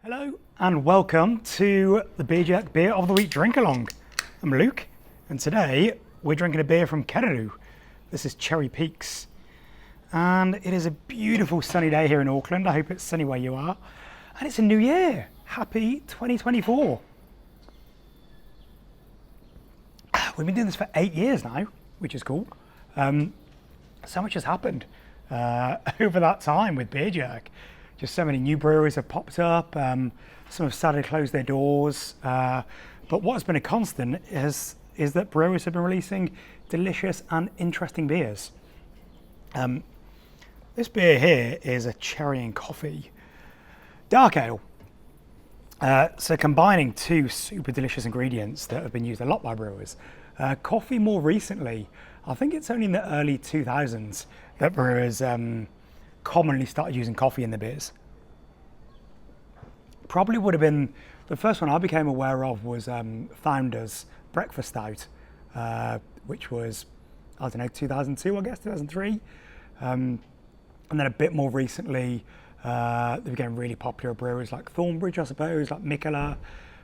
Hello and welcome to the Beer Jack Beer of the Week Drink Along. I'm Luke and today we're drinking a beer from Kererú. This is Cherry Peaks and it is a beautiful sunny day here in Auckland. I hope it's sunny where you are and it's a new year. Happy 2024. We've been doing this for 8 years now, which is cool. So much has happened over that time with Beer Jerk. Just so many new breweries have popped up. Some have sadly closed their doors. But what has been a constant is that brewers have been releasing delicious and interesting beers. This beer here is a cherry and coffee dark ale. So combining two super delicious ingredients that have been used a lot by brewers. Coffee more recently, I think it's only in the early 2000s that brewers commonly started using coffee in their beers. Probably would have been, the first one I became aware of was Founder's Breakfast Stout, which was, I don't know, 2002, I guess, 2003. And then a bit more recently, they became really popular brewers like Thornbridge, I suppose, like Mikkeller,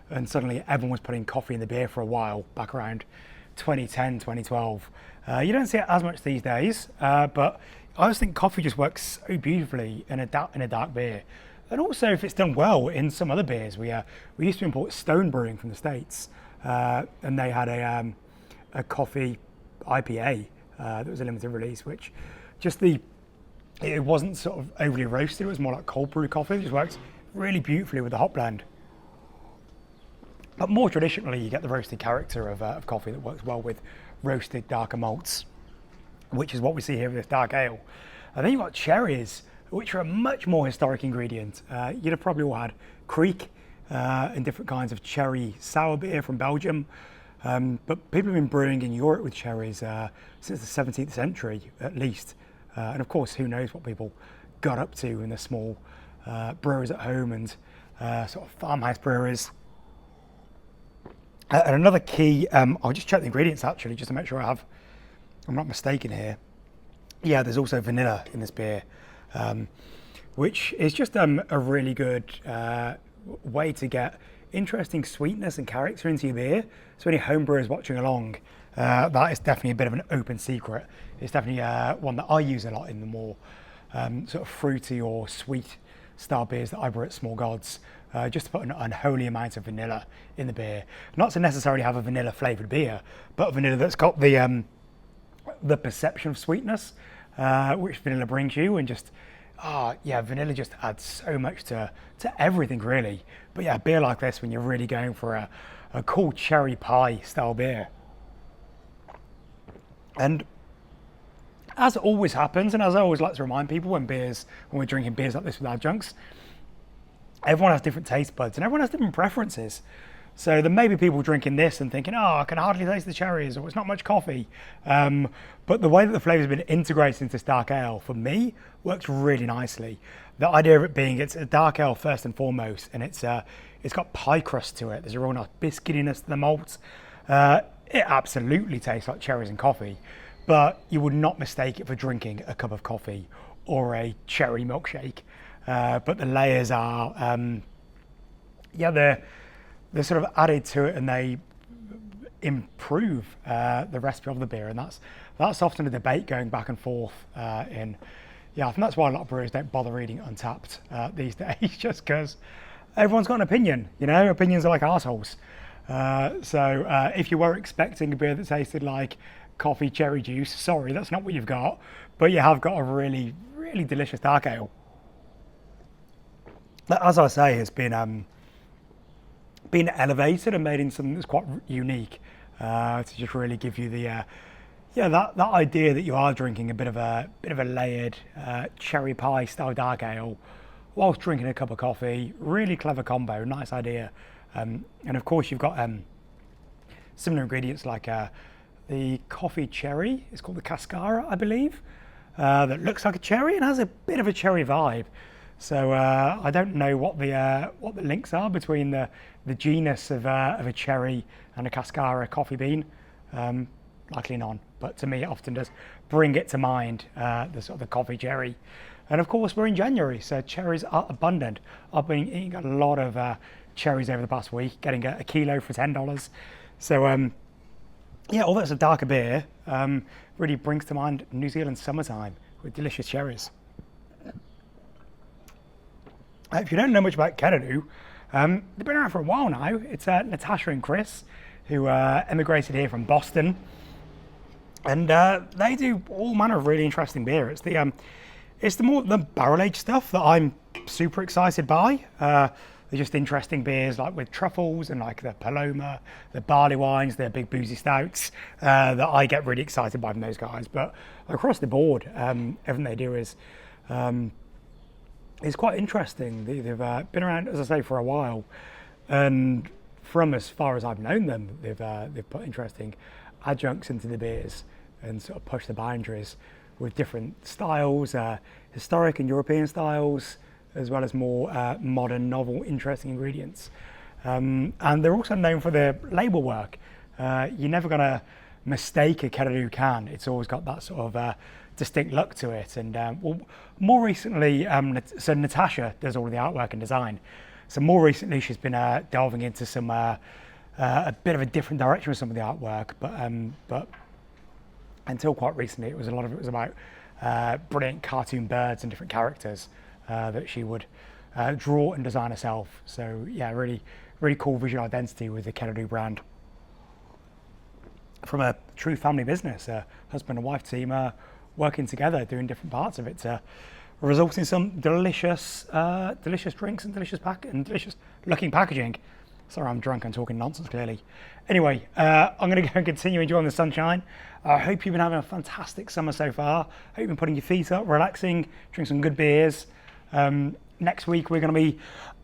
and suddenly everyone was putting coffee in the beer for a while, back around 2010, 2012. You don't see it as much these days, but I just think coffee just works so beautifully in a dark beer. And also if it's done well in some other beers. We used to import Stone Brewing from the States, and they had a coffee IPA that was a limited release, which it wasn't sort of overly roasted, it was more like cold brew coffee. It just works really beautifully with the hop blend. But more traditionally, you get the roasted character of coffee that works well with roasted darker malts, which is what we see here with this dark ale. And then you've got cherries, which are a much more historic ingredient. You'd have probably all had Kriek and different kinds of cherry sour beer from Belgium. But people have been brewing in Europe with cherries since the 17th century, at least. And of course, who knows what people got up to in the small brewers at home and sort of farmhouse breweries. And another key, I'll just check the ingredients actually, just to make sure I'm not mistaken here. Yeah, there's also vanilla in this beer, which is just a really good way to get interesting sweetness and character into your beer. So any home brewers watching along, that is definitely a bit of an open secret. It's definitely one that I use a lot in the more sort of fruity or sweet style beers that I brew at Small Gods. Just to put an unholy amount of vanilla in the beer. Not to necessarily have a vanilla flavoured beer, but a vanilla that's got the perception of sweetness, which vanilla brings you, and just, vanilla just adds so much to everything really. But yeah, a beer like this, when you're really going for a cool cherry pie style beer. And as always happens, and as I always like to remind people when we're drinking beers like this with adjuncts, everyone has different taste buds and everyone has different preferences. So there may be people drinking this and thinking, oh, I can hardly taste the cherries, or it's not much coffee. But the way that the flavour's been integrated into this dark ale, for me, works really nicely. The idea of it being, it's a dark ale first and foremost, and it's got pie crust to it. There's a real nice biscuitiness to the malt. It absolutely tastes like cherries and coffee, but you would not mistake it for drinking a cup of coffee or a cherry milkshake. But the layers are, they're sort of added to it and they improve the recipe of the beer. And that's often a debate going back and forth I think that's why a lot of brewers don't bother reading Untapped these days, just because everyone's got an opinion, opinions are like assholes. So if you were expecting a beer that tasted like coffee cherry juice, sorry, that's not what you've got, but you have got a really, really delicious dark ale. That, as I say, has been elevated and made into something that's quite unique to just really give you the that idea that you are drinking a bit of a layered cherry pie style dark ale whilst drinking a cup of coffee. Really clever combo, nice idea. And of course you've got similar ingredients like the coffee cherry. It's called the Cascara, I believe, that looks like a cherry and has a bit of a cherry vibe. So I don't know what the links are between the genus of a cherry and a Cascara coffee bean. Likely none, but to me it often does bring it to mind, the sort of the coffee cherry. And of course, we're in January, so cherries are abundant. I've been eating a lot of cherries over the past week, getting a kilo for $10. So yeah, although it's a darker beer, really brings to mind New Zealand summertime with delicious cherries. If you don't know much about Kererú, they've been around for a while now. It's Natasha and Chris, who emigrated here from Boston. And they do all manner of really interesting beer. It's the barrel aged stuff that I'm super excited by. They're just interesting beers like with truffles and like the Paloma, the barley wines, the big boozy stouts that I get really excited by from those guys. But across the board, everything they do is quite interesting. They've been around, as I say, for a while, and from as far as I've known them, they've put interesting adjuncts into the beers and sort of pushed the boundaries with different styles, historic and European styles, as well as more modern, novel, interesting ingredients. And they're also known for their label work. You're never going to mistake a Kererú can. It's always got that sort of distinct look to it. And well, more recently, so Natasha does all of the artwork and design. So more recently, she's been delving into some a bit of a different direction with some of the artwork. But until quite recently, a lot of it was about brilliant cartoon birds and different characters that she would draw and design herself. So yeah, really cool visual identity with the Kererú brand. From a true family business, a husband and wife team working together, doing different parts of it to result in some delicious drinks and delicious looking packaging. Sorry, I'm drunk and talking nonsense clearly. Anyway, I'm going to go and continue enjoying the sunshine. I hope you've been having a fantastic summer so far. Hope you've been putting your feet up, relaxing, drinking some good beers. Next week we're going to be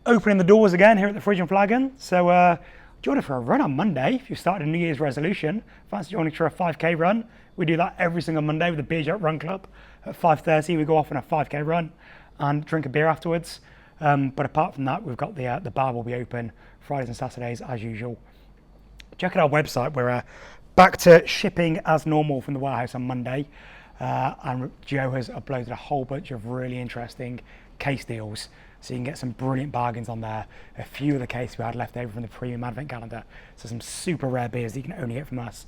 opening the doors again here at the Fridge and Flagon. So join us for a run on Monday if you've started a New Year's resolution. Fancy joining for a 5k run. We do that every single Monday with the Beer Jug Run Club. At 5:30 we go off on a 5k run and drink a beer afterwards. But apart from that, we've got the bar will be open Fridays and Saturdays as usual. Check out our website. We're back to shipping as normal from the warehouse on Monday. And Joe has uploaded a whole bunch of really interesting case deals. So you can get some brilliant bargains on there. A few of the cases we had left over from the premium advent calendar. So some super rare beers that you can only get from us.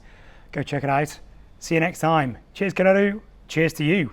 Go check it out. See you next time. Cheers, Kererú. Cheers to you.